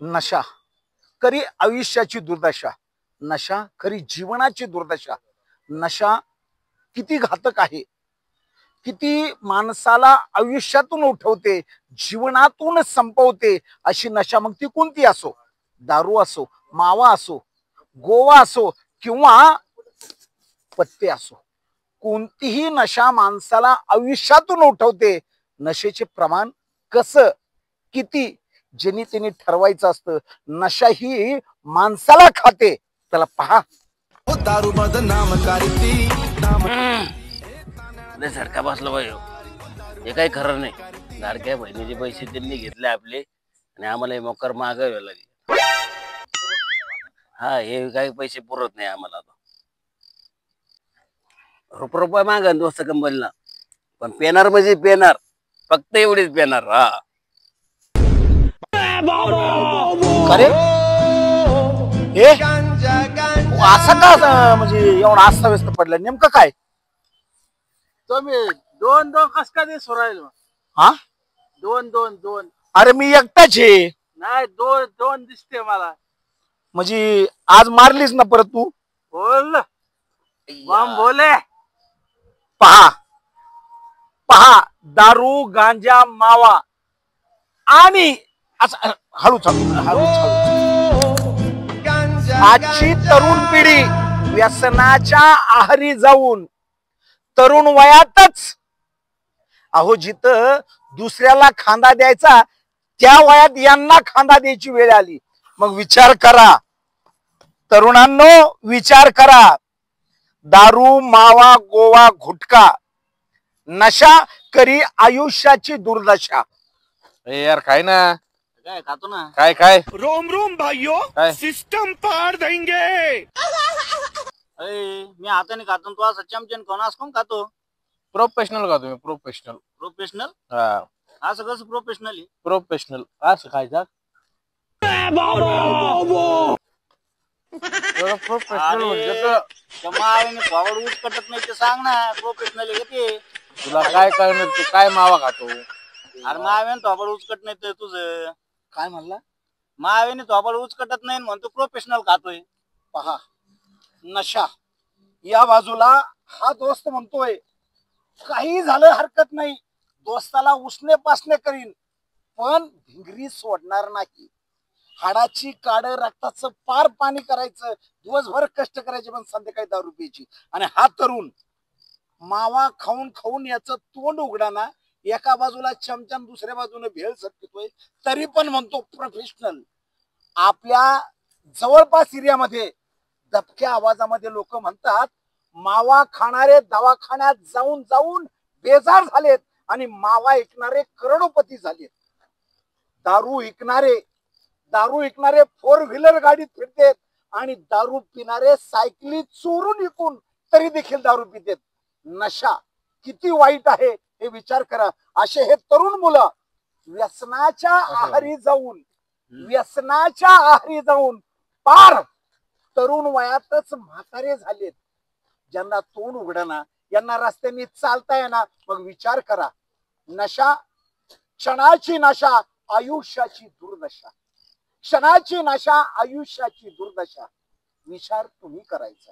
नशा खरी आयुष्याची दुर्दशा, नशा खरी जीवनाची दुर्दशा, नशा किती घातक आहे, किती माणसाला आयुष्यातून उठवते, जीवनातून संपवते अशी नशा मग ती कोणती असो, दारू असो, मावा असो, गोवा असो किंवा पत्ते असो, कोणतीही नशा माणसाला आयुष्यातून उठवते. नशेचे प्रमाण कसं किती ज्यांनी त्यांनी ठरवायचं असतं. नशा ही माणसाला खाते. त्याला पहा. दारू बदनाम करती सारखा बसला बाई हे काही खरं नाही. लाडक्या बहिणीचे पैसे त्यांनी घेतले आपले आणि आम्हाला हे मोकर मागावे लागले. हा हे काही पैसे पुरत नाही आम्हाला. रुपये मागा दोस्त कंपनीला, पण पेनार म्हणजे पेनार, फक्त एवढीच पेनार. हा अरे हे असं का म्हणजे एवढा अस्ताव्यस्त पडलं, नेमकं काय? तुम्ही दोन दोन कस का दिसू राहिलो? हा दोन दोन दोन अरे मी एकटाच आहे. नाही, दोन दोन दिसते मला. म्हणजे आज मारलीस ना परत तू? बोल बम बोले. पहा पहा, दारू, गांजा, मावा आणि असं हळूच आजची तरुण पिढी व्यसनाच्या आहारी जाऊन तरुण वयातच, अहो जिथं दुसऱ्याला खांदा द्यायचा त्या वयात यांना खांदा द्यायची वेळ आली. मग विचार करा तरुणांनो, विचार करा. दारू, मावा, गोवा, गुटखा, नशा करी आयुष्याची दुर्दशा. यार काय ना, काय खातो ना? काय काय रोम रोम भाइयों, सिस्टम पार देंगे. मी हाताने खातो, तू असं चमचन कोण असं कोण खातो? प्रोफेशनल का तुम्ही? प्रोफेशनल. प्रोफेशनल? हा असं कसं प्रोफेशनल आहे? प्रोफेशनल असं खायचा. प्रोफेशनल म्हणजे वावड उचकटत नाही ते सांग ना. प्रोफेशनल आहे ते. तुला काय कळणार? तू काय मावा खातो? अरे मावेन थोबड उचकट नाही तर तुझं काय म्हणला? मावेने थोबड उचकटत नाही म्हणतो प्रोफेशनल खातोय. पहा, नशा या बाजूला हा दोस्त म्हणतोय काही झालं हरकत नाही, दोस्ताला उसने पासने करीन, पण भिंगरी सोडणार नाही. हाडाची काड, रक्ताचं पार पाणी करायचं, दिवसभर कष्ट करायचे, पण संध्याकाळी दारू प्यायची. आणि हा तरुण मावा खाऊन खाऊन याचं तोंड उघडाना, एका बाजूला चमचान दुसऱ्या बाजूने भेळ सरकतोय, तरी पण म्हणतो प्रोफेशनल. आपल्या जवळपास एरियामध्ये दबक्या आवाजामध्ये लोक म्हणतात मावा खाणारे दवाखान्यात जाऊन जाऊन बेजार झालेत आणि मावा ऐकणारे करोडोपती झालेत. दारू विकणारे फोर व्हीलर गाडीत फिरतेत आणि दारू पिणारे सायकली चोरून विकून तरी देखील दारू पितेत. नशा किती वाईट आहे हे विचार करा. असे हे तरुण मुलं व्यसनाच्या आहारी जाऊन पार तरुण वयातच म्हातारे झालेत. ज्यांना तोंड उघडना, यांना रस्त्याने चालता येणार. मग विचार करा, नशा क्षणाची नशा, आयुष्याची दुर्दशा. क्षणाची नशा, आयुष्याची दुर्दशा. विचार तुम्ही करायचा.